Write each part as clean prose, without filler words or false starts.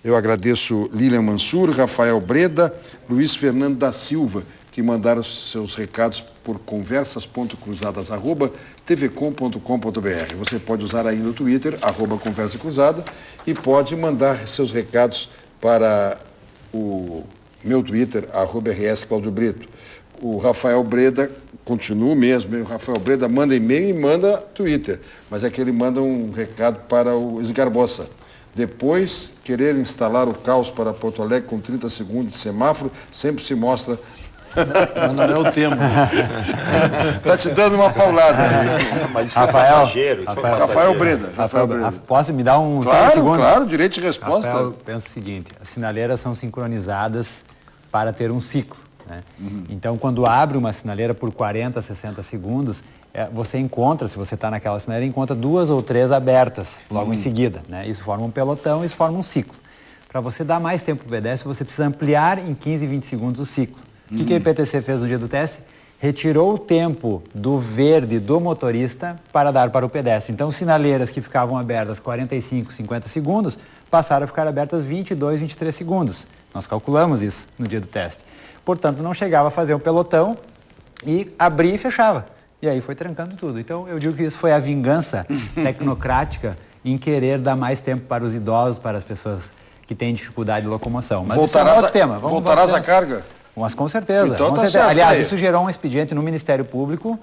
Eu agradeço Lilian Mansur, Rafael Breda, Luiz Fernando da Silva, que mandaram seus recados por conversas.cruzadas@tvcom.com.br. Você pode usar aí no Twitter, @Conversa Cruzada, e pode mandar seus recados para o meu Twitter, @RS Cláudio Brito. O Rafael Breda continua mesmo, o Rafael Breda manda e-mail e manda Twitter, mas é que ele manda um recado para o Esgarbosa. Depois, querer instalar o caos para Porto Alegre com 30 segundos de semáforo sempre se mostra... Mas não é o tema. Está te dando uma paulada. Mas isso Rafael, Rafael Breda. Posso me dar um segundo? Claro, direito de resposta. Rafael, eu penso o seguinte, as sinaleiras são sincronizadas para ter um ciclo. Né? Então, quando abre uma sinaleira por 40, 60 segundos, você encontra, se você está naquela sinaleira, encontra 2 ou 3 abertas logo em seguida. Né? Isso forma um pelotão, isso forma um ciclo. Para você dar mais tempo para o pedestre, você precisa ampliar em 15, 20 segundos o ciclo. O que a IPTC fez no dia do teste? Retirou o tempo do verde do motorista para dar para o pedestre. Então, sinaleiras que ficavam abertas 45, 50 segundos, passaram a ficar abertas 22, 23 segundos. Nós calculamos isso no dia do teste. Portanto, não chegava a fazer o pelotão e abria e fechava. E aí foi trancando tudo. Então, eu digo que isso foi a vingança tecnocrática em querer dar mais tempo para os idosos, para as pessoas que têm dificuldade de locomoção. Mas isso é um outro tema. Voltarás à carga? Mas com certeza. Então, com certeza. Certo, aliás, isso gerou um expediente no Ministério Público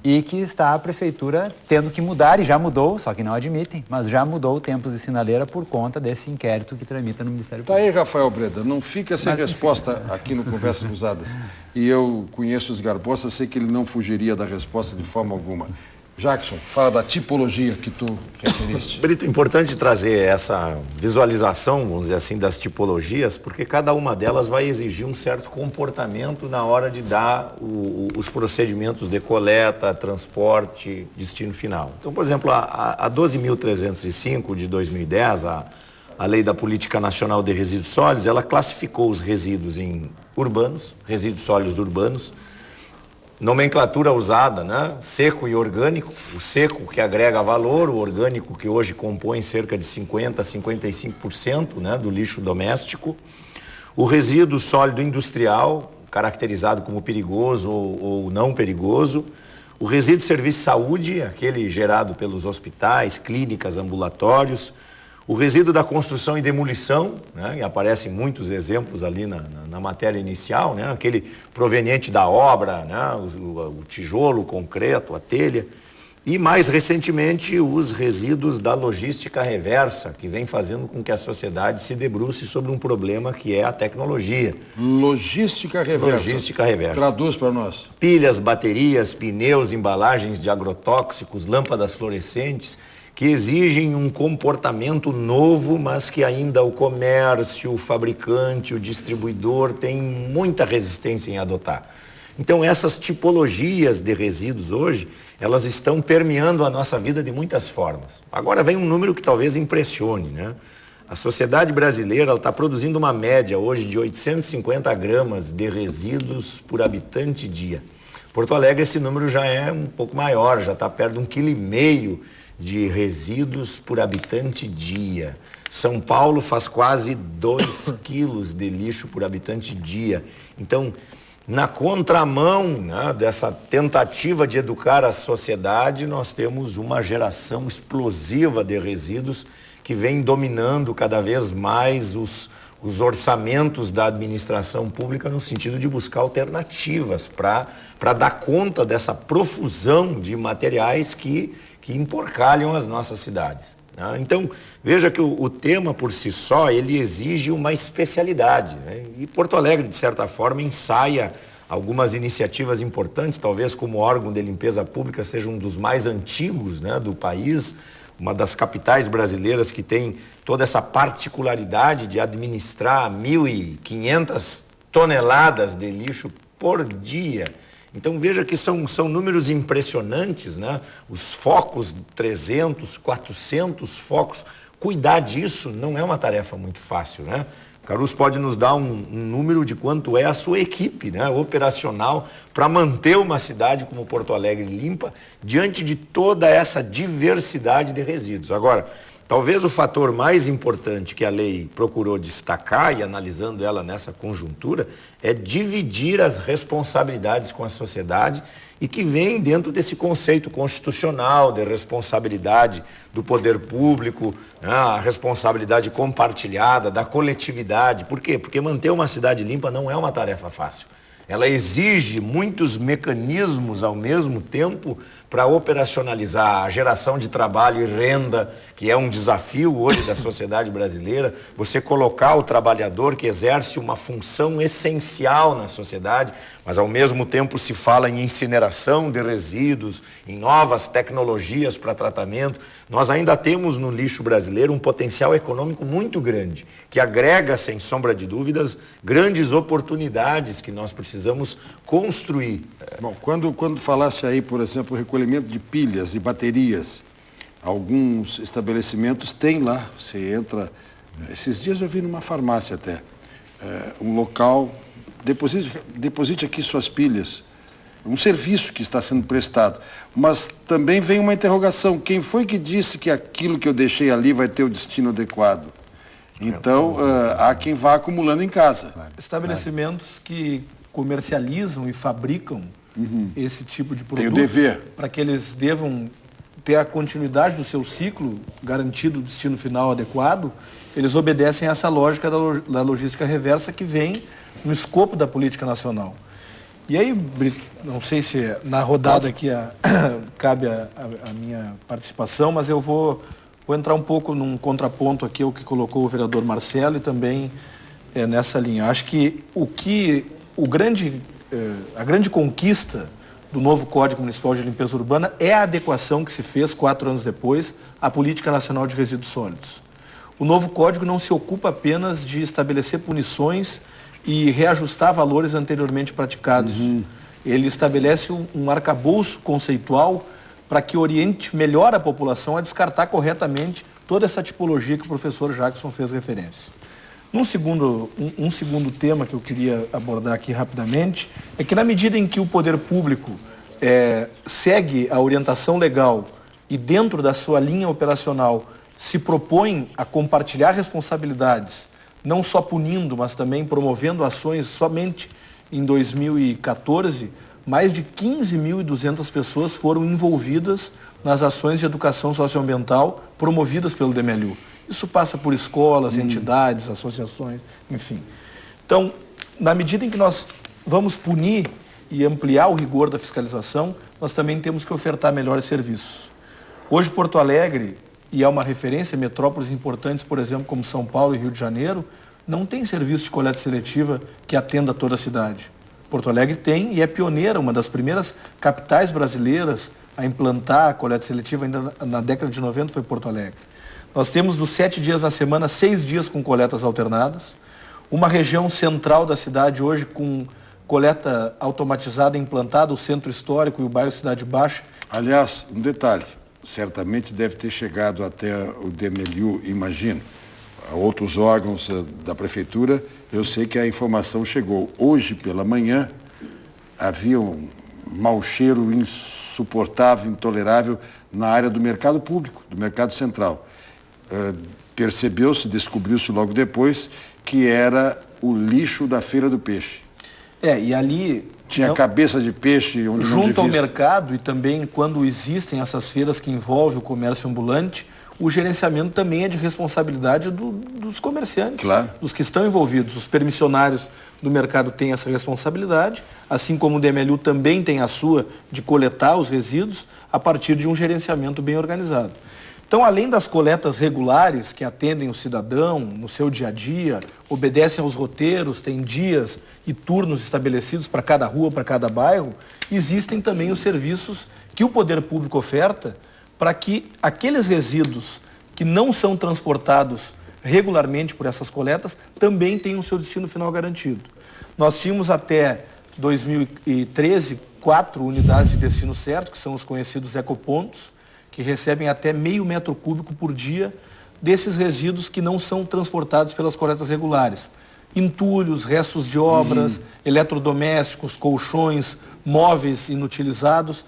e que está a Prefeitura tendo que mudar, e já mudou, só que não admitem, mas já mudou o tempo de sinaleira por conta desse inquérito que tramita no Ministério Público. Tá aí, Rafael Breda, não fica sem resposta aqui no Conversas Cruzadas. E eu conheço o Esgarbosa, sei que ele não fugiria da resposta de forma alguma. Jackson, fala da tipologia que tu referiste. Brito, importante trazer essa visualização, vamos dizer assim, das tipologias, porque cada uma delas vai exigir um certo comportamento na hora de dar os procedimentos de coleta, transporte, destino final. Então, por exemplo, a 12.305 de 2010, a Lei da Política Nacional de Resíduos Sólidos, ela classificou os resíduos em urbanos, resíduos sólidos urbanos, nomenclatura usada, né? Seco e orgânico. O seco que agrega valor, o orgânico que hoje compõe cerca de 50% a 55%, né, do lixo doméstico. O resíduo sólido industrial, caracterizado como perigoso ou não perigoso. O resíduo de serviço de saúde, aquele gerado pelos hospitais, clínicas, ambulatórios. O resíduo da construção e demolição, né, e aparecem muitos exemplos ali na matéria inicial, né, aquele proveniente da obra, né, o tijolo, o concreto, a telha. E mais recentemente os resíduos da logística reversa, que vem fazendo com que a sociedade se debruce sobre um problema que é a tecnologia. Logística reversa. Logística reversa. Traduz para nós. Pilhas, baterias, pneus, embalagens de agrotóxicos, lâmpadas fluorescentes, que exigem um comportamento novo, mas que ainda o comércio, o fabricante, o distribuidor tem muita resistência em adotar. Então, essas tipologias de resíduos hoje, elas estão permeando a nossa vida de muitas formas. Agora vem um número que talvez impressione, né? A sociedade brasileira está produzindo uma média hoje de 850 gramas de resíduos por habitante dia. Porto Alegre, esse número já é um pouco maior, já está perto de 1,5 kg de resíduos por habitante dia. São Paulo faz quase 2 quilos de lixo por habitante dia. Então, na contramão, né, dessa tentativa de educar a sociedade, nós temos uma geração explosiva de resíduos que vem dominando cada vez mais os orçamentos da administração pública no sentido de buscar alternativas para dar conta dessa profusão de materiais que emporcalham as nossas cidades. Né? Então, veja que o tema por si só, ele exige uma especialidade. Né? E Porto Alegre, de certa forma, ensaia algumas iniciativas importantes, talvez como órgão de limpeza pública seja um dos mais antigos, né, do país, uma das capitais brasileiras que tem toda essa particularidade de administrar 1.500 toneladas de lixo por dia. Então veja que são números impressionantes, né? Os focos, 300, 400 focos, cuidar disso não é uma tarefa muito fácil, né? Caruso pode nos dar um número de quanto é a sua equipe, né, operacional para manter uma cidade como Porto Alegre limpa diante de toda essa diversidade de resíduos. Agora, Talvez o fator mais importante que a lei procurou destacar, e analisando ela nessa conjuntura, é dividir as responsabilidades com a sociedade e que vem dentro desse conceito constitucional de responsabilidade do poder público, né, a responsabilidade compartilhada da coletividade. Por quê? Porque manter uma cidade limpa não é uma tarefa fácil. Ela exige muitos mecanismos ao mesmo tempo para operacionalizar a geração de trabalho e renda, que é um desafio hoje da sociedade brasileira, você colocar o trabalhador que exerce uma função essencial na sociedade, mas ao mesmo tempo se fala em incineração de resíduos, em novas tecnologias para tratamento. Nós ainda temos no lixo brasileiro um potencial econômico muito grande, que agrega, sem sombra de dúvidas, grandes oportunidades que nós precisamos construir. Bom, quando falaste aí, por exemplo, o recolhimento de pilhas e baterias, alguns estabelecimentos têm lá, você entra, esses dias eu vi numa farmácia até, um local, deposite aqui suas pilhas, um serviço que está sendo prestado, mas também vem uma interrogação, quem foi que disse que aquilo que eu deixei ali vai ter o destino adequado? Então, há quem vá acumulando em casa. Estabelecimentos que comercializam e fabricam esse tipo de produto, tem o dever, para que eles devam ter a continuidade do seu ciclo, garantido o destino final adequado, eles obedecem a essa lógica da logística reversa que vem no escopo da política nacional. E aí, Brito, não sei se na rodada aqui cabe a minha participação, mas eu vou entrar um pouco num contraponto aqui ao que colocou o vereador Marcelo e também nessa linha. Acho que a grande conquista do novo Código Municipal de Limpeza Urbana é a adequação que se fez 4 anos depois à Política Nacional de Resíduos Sólidos. O novo Código não se ocupa apenas de estabelecer punições e reajustar valores anteriormente praticados. Ele estabelece um arcabouço conceitual para que oriente melhor a população a descartar corretamente toda essa tipologia que o professor Jackson fez referência. Um segundo tema que eu queria abordar aqui rapidamente é que, na medida em que o poder público segue a orientação legal e, dentro da sua linha operacional, se propõe a compartilhar responsabilidades, não só punindo, mas também promovendo ações, somente em 2014, mais de 15.200 pessoas foram envolvidas nas ações de educação socioambiental promovidas pelo DMLU. Isso passa por escolas, entidades, associações, enfim. Então, na medida em que nós vamos punir e ampliar o rigor da fiscalização, nós também temos que ofertar melhores serviços. Hoje, Porto Alegre, e é uma referência, metrópoles importantes, por exemplo, como São Paulo e Rio de Janeiro, não tem serviço de coleta seletiva que atenda toda a cidade. Porto Alegre tem e é pioneira, uma das primeiras capitais brasileiras a implantar a coleta seletiva, ainda na década de 90 foi Porto Alegre. Nós temos dos 7 dias na semana, 6 dias com coletas alternadas. Uma região central da cidade hoje com coleta automatizada implantada, o centro histórico e o bairro Cidade Baixa. Aliás, um detalhe, certamente deve ter chegado até o DMLU, imagino, a outros órgãos da prefeitura. Eu sei que a informação chegou. Hoje pela manhã havia um mau cheiro insuportável, intolerável na área do mercado público, do mercado central. Percebeu-se, descobriu-se logo depois que era o lixo da Feira do Peixe. E ali tinha cabeça de peixe onde junto ao mercado, e também quando existem essas feiras que envolvem o comércio ambulante, o gerenciamento também é de responsabilidade dos comerciantes, claro, dos que estão envolvidos. Os permissionários do mercado têm essa responsabilidade, assim como o DMLU também tem a sua de coletar os resíduos a partir de um gerenciamento bem organizado. Então, além das coletas regulares que atendem o cidadão no seu dia a dia, obedecem aos roteiros, têm dias e turnos estabelecidos para cada rua, para cada bairro, existem também os serviços que o poder público oferta para que aqueles resíduos que não são transportados regularmente por essas coletas também tenham o seu destino final garantido. Nós tínhamos até 2013 4 unidades de destino certo, que são os conhecidos ecopontos, que recebem até meio metro cúbico por dia desses resíduos que não são transportados pelas coletas regulares. Entulhos, restos de obras, eletrodomésticos, colchões, móveis inutilizados.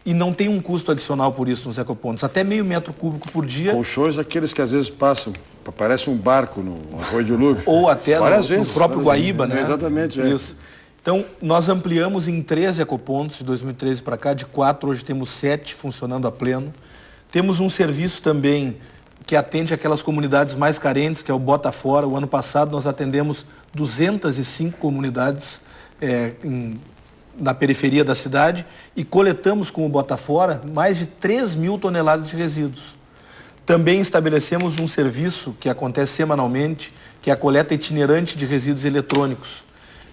e não tem um custo adicional por isso nos ecopontos. Até meio metro cúbico por dia. Colchões aqueles que às vezes passam, parece um barco no Arroio de Dilúvio. Ou até no próprio Guaíba, vezes, né? Exatamente. Isso. Então, nós ampliamos em 13 ecopontos de 2013 para cá, de 4, hoje temos 7 funcionando a pleno. Temos um serviço também que atende aquelas comunidades mais carentes, que é o Bota Fora. O ano passado nós atendemos 205 comunidades na periferia da cidade e coletamos com o Bota Fora mais de 3.000 toneladas de resíduos. Também estabelecemos um serviço que acontece semanalmente, que é a coleta itinerante de resíduos eletrônicos,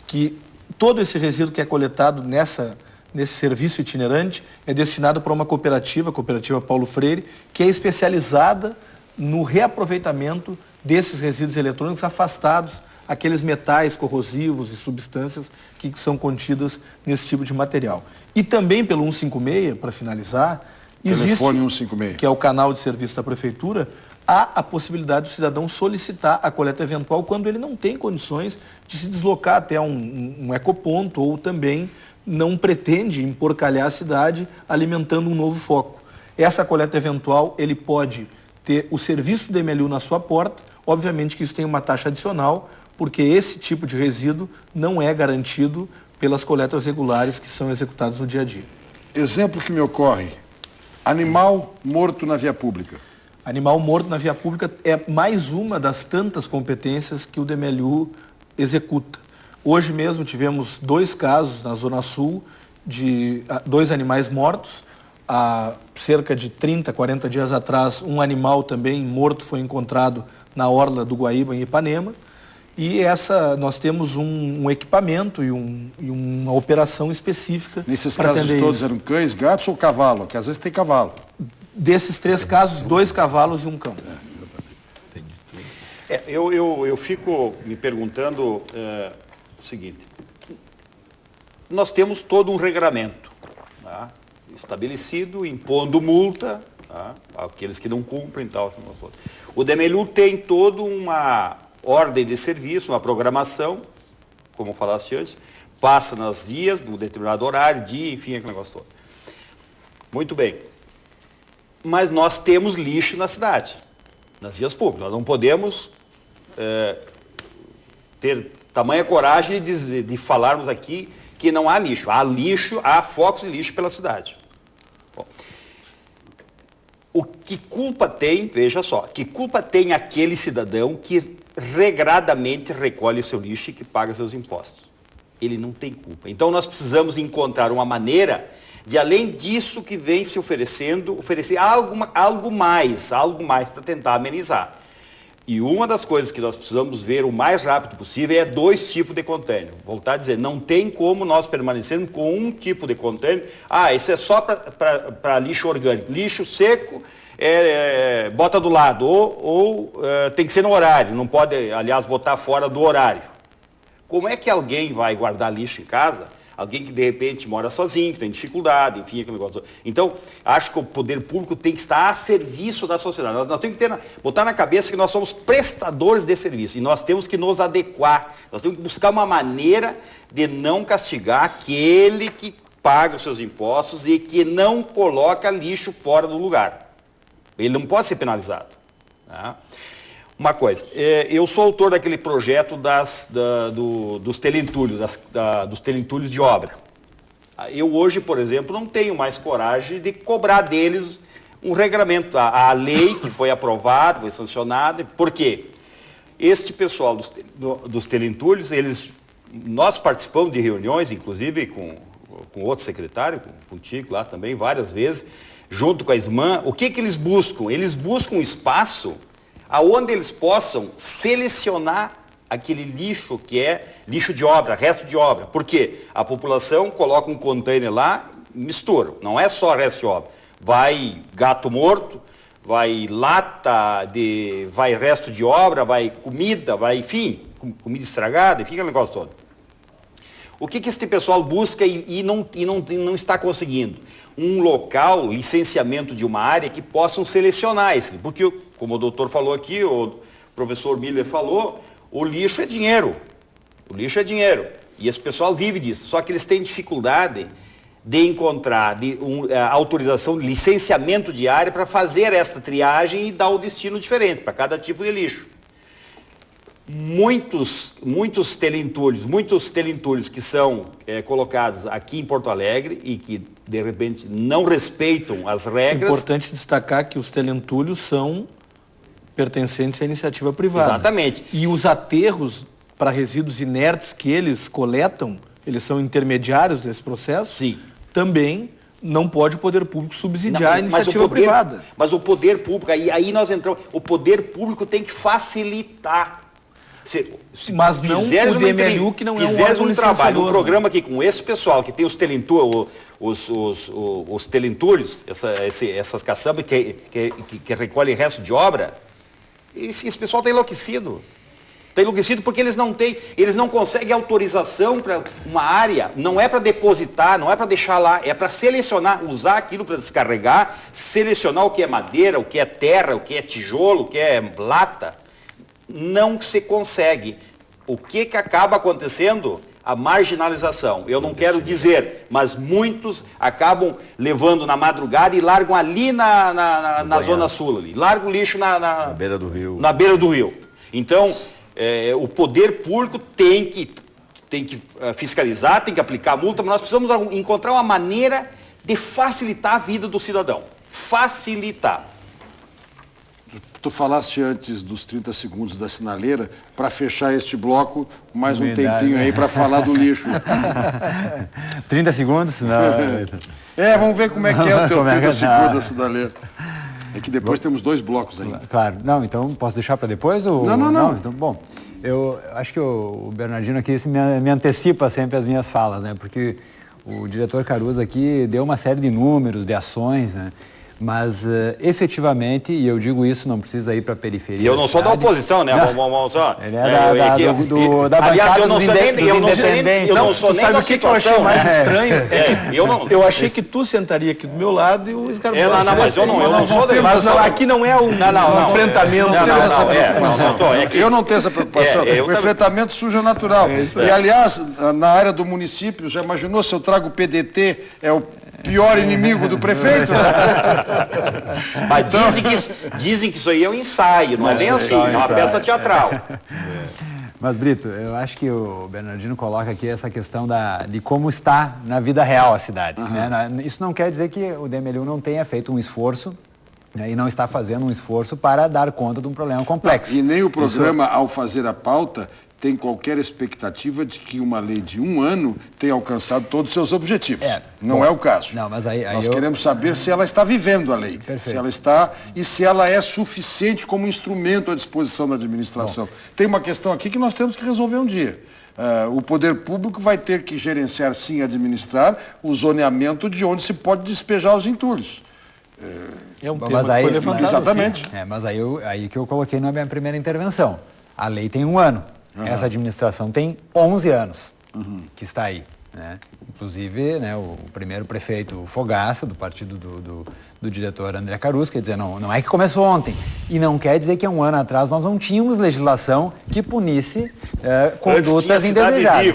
que todo esse resíduo que é coletado nesse serviço itinerante é destinado para uma cooperativa, a Cooperativa Paulo Freire, que é especializada no reaproveitamento desses resíduos eletrônicos afastados, aqueles metais corrosivos e substâncias que são contidas nesse tipo de material. E também pelo 156, para finalizar, existe, Telefone 156, que é o canal de serviço da Prefeitura, há a possibilidade do cidadão solicitar a coleta eventual quando ele não tem condições de se deslocar até um ecoponto ou também não pretende emporcalhar a cidade alimentando um novo foco. Essa coleta eventual, ele pode ter o serviço do DMLU na sua porta, obviamente que isso tem uma taxa adicional, porque esse tipo de resíduo não é garantido pelas coletas regulares que são executadas no dia a dia. Exemplo que me ocorre, animal morto na via pública. Animal morto na via pública é mais uma das tantas competências que o DMLU executa. Hoje mesmo tivemos 2 casos na Zona Sul de 2 animais mortos. Há cerca de 30, 40 dias atrás, um animal também morto foi encontrado na orla do Guaíba, em Ipanema. E nós temos um equipamento e uma operação específica. Nesses casos todos eram cães, gatos ou cavalo? Que às vezes tem cavalo. Desses 3 casos, 2 cavalos e um cão. Eu fico me perguntando o seguinte. Nós temos todo um regramento, tá, estabelecido, impondo multa, tá, aqueles que não cumprem e tal. O DMLU tem toda uma ordem de serviço, uma programação, como falaste antes, passa nas vias, num determinado horário, dia, enfim, aquele negócio todo. Muito bem. Mas nós temos lixo na cidade, nas vias públicas. Nós não podemos ter tamanha coragem de falarmos aqui que não há lixo. Há lixo, há focos de lixo pela cidade. Bom, o que culpa tem, veja só, que culpa tem aquele cidadão que regradamente recolhe o seu lixo e que paga seus impostos? Ele não tem culpa. Então nós precisamos encontrar uma maneira de, além disso que vem se oferecer algo mais para tentar amenizar. E uma das coisas que nós precisamos ver o mais rápido possível é 2 tipos de contêiner. Voltar a dizer, não tem como nós permanecermos com um tipo de contêiner. Esse é só para lixo orgânico. Lixo seco, bota do lado. Ou tem que ser no horário, não pode, aliás, botar fora do horário. Como é que alguém vai guardar lixo em casa? Alguém que de repente mora sozinho, que tem dificuldade, enfim, aquele negócio. Então, acho que o poder público tem que estar a serviço da sociedade. Nós temos que botar na cabeça que nós somos prestadores de serviço e nós temos que nos adequar. Nós temos que buscar uma maneira de não castigar aquele que paga os seus impostos e que não coloca lixo fora do lugar. Ele não pode ser penalizado. Tá? Uma coisa, eu sou autor daquele projeto dos telentulhos, dos telentulhos de obra. Eu hoje, por exemplo, não tenho mais coragem de cobrar deles um regramento. A lei que foi aprovada, foi sancionada. Por quê? Este pessoal dos telentulhos, nós participamos de reuniões, inclusive com outro secretário, contigo lá também, várias vezes, junto com a SMAN. O que eles buscam? Eles buscam um espaço aonde eles possam selecionar aquele lixo que é lixo de obra, resto de obra. Por quê? A população coloca um container lá, mistura. Não é só resto de obra. Vai gato morto, vai lata, vai resto de obra, vai comida, vai, enfim, comida estragada, enfim, aquele negócio todo. O que esse pessoal busca e não está conseguindo? Um local, licenciamento de uma área que possam selecionar esse. Porque, como o doutor falou aqui, o professor Miller falou, o lixo é dinheiro. O lixo é dinheiro. E esse pessoal vive disso. Só que eles têm dificuldade de encontrar autorização de licenciamento de área para fazer esta triagem e dar o destino diferente para cada tipo de lixo. Muitos telentulhos que são colocados aqui em Porto Alegre e que, de repente, não respeitam as regras. É importante destacar que os telentulhos são pertencentes à iniciativa privada. Exatamente. E os aterros para resíduos inertes que eles coletam, eles são intermediários desse processo, sim, também não pode o poder público subsidiar a iniciativa privada. Mas o poder público, aí nós entramos, o poder público tem que facilitar. Mas não o DMLU, que não é um órgão trabalho, um programa aqui com esse pessoal que tem os telentulhos, essas caçambas que recolhem resto de obra, esse pessoal está enlouquecido. Está enlouquecido porque eles não conseguem autorização para uma área, não é para depositar, não é para deixar lá, é para selecionar, usar aquilo para descarregar, selecionar o que é madeira, o que é terra, o que é tijolo, o que é lata. Não se consegue. O que acaba acontecendo? A marginalização. Eu não quero dizer, mas muitos acabam levando na madrugada e largam ali na Zona Sul. Ali. Largam o lixo na beira do rio. Na beira do rio. Então, o poder público tem que fiscalizar, tem que aplicar multa, mas nós precisamos encontrar uma maneira de facilitar a vida do cidadão. Facilitar. Tu falaste antes dos 30 segundos da sinaleira, para fechar este bloco, mais um tempinho aí para falar do lixo. 30 segundos? Não. Vamos ver como é que é o teu 30 segundos da sinaleira. É que depois temos 2 blocos ainda. Claro. Não, então posso deixar para depois? Ou... Não. Então, bom, eu acho que o Bernardino aqui me antecipa sempre as minhas falas, né? Porque o diretor Caruso aqui deu uma série de números, de ações, né? Mas, efetivamente, e eu digo isso, não precisa ir para a periferia. E eu não sou da oposição, né? Ele é da bancada dos independentes. Eu não sou nem da situação. Sabe o que eu achei mais estranho? Eu achei que tu sentaria aqui do meu lado e o Scarbosa. Mas eu não sou daí. Mas aqui não é um enfrentamento. Eu não tenho essa preocupação. O enfrentamento sujo é natural. E, aliás, na área do município, já imaginou se eu trago o PDT, é o pior inimigo do prefeito? Mas dizem que isso aí é um ensaio, não é bem assim, é uma peça teatral. Mas, Brito, eu acho que o Bernardino coloca aqui essa questão de como está na vida real a cidade. Né? Isso não quer dizer que o DMLU não tenha feito um esforço, né, e não está fazendo um esforço para dar conta de um problema complexo. E nem o programa, ao fazer a pauta, tem qualquer expectativa de que uma lei de 1 ano tenha alcançado todos os seus objetivos. Não é o caso. Não, mas nós queremos saber se ela está vivendo a lei. Perfeito. Se ela está e se ela é suficiente como instrumento à disposição da administração. Tem uma questão aqui que nós temos que resolver um dia. O poder público vai ter que gerenciar, sim, administrar o zoneamento de onde se pode despejar os entulhos. É um tema que foi levantado. Exatamente. Mas aí que eu coloquei na minha primeira intervenção. A lei tem 1 ano. Essa administração tem 11 anos que está aí. Né? Inclusive, né, o primeiro prefeito Fogaça, do partido do diretor André Caruso, quer dizer, não é que começou ontem. E não quer dizer que há 1 ano atrás nós não tínhamos legislação que punisse condutas indesejáveis.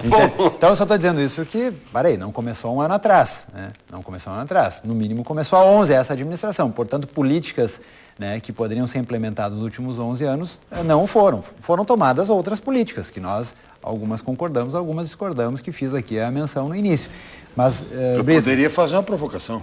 Então, eu só estou dizendo isso que, não começou 1 ano atrás. Né? Não começou 1 ano atrás. No mínimo, começou há 11 essa administração. Portanto, políticas, né, que poderiam ser implementadas nos últimos 11 anos não foram. Foram tomadas outras políticas, que nós, algumas concordamos, algumas discordamos, que fiz aqui a menção no início. Mas, eu poderia fazer uma provocação.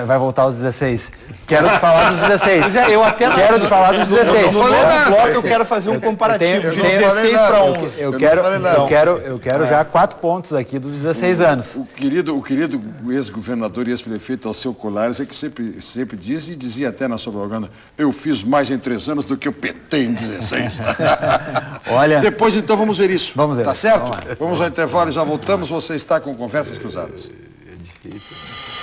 Vai voltar aos 16. Quero te falar dos 16. Eu até quero te falar dos 16. No novo bloco eu quero fazer um comparativo de 16 para 11. Eu quero já 4 pontos aqui dos 16 anos. O querido ex-governador e ex-prefeito Alceu Colares é que sempre diz, e dizia até na sua propaganda, eu fiz mais em 3 anos do que o PT em 16. Olha. Depois então vamos ver isso. Vamos ver. Tá certo? Vamos ao intervalo e já voltamos. Você está com Conversas Cruzadas. É difícil.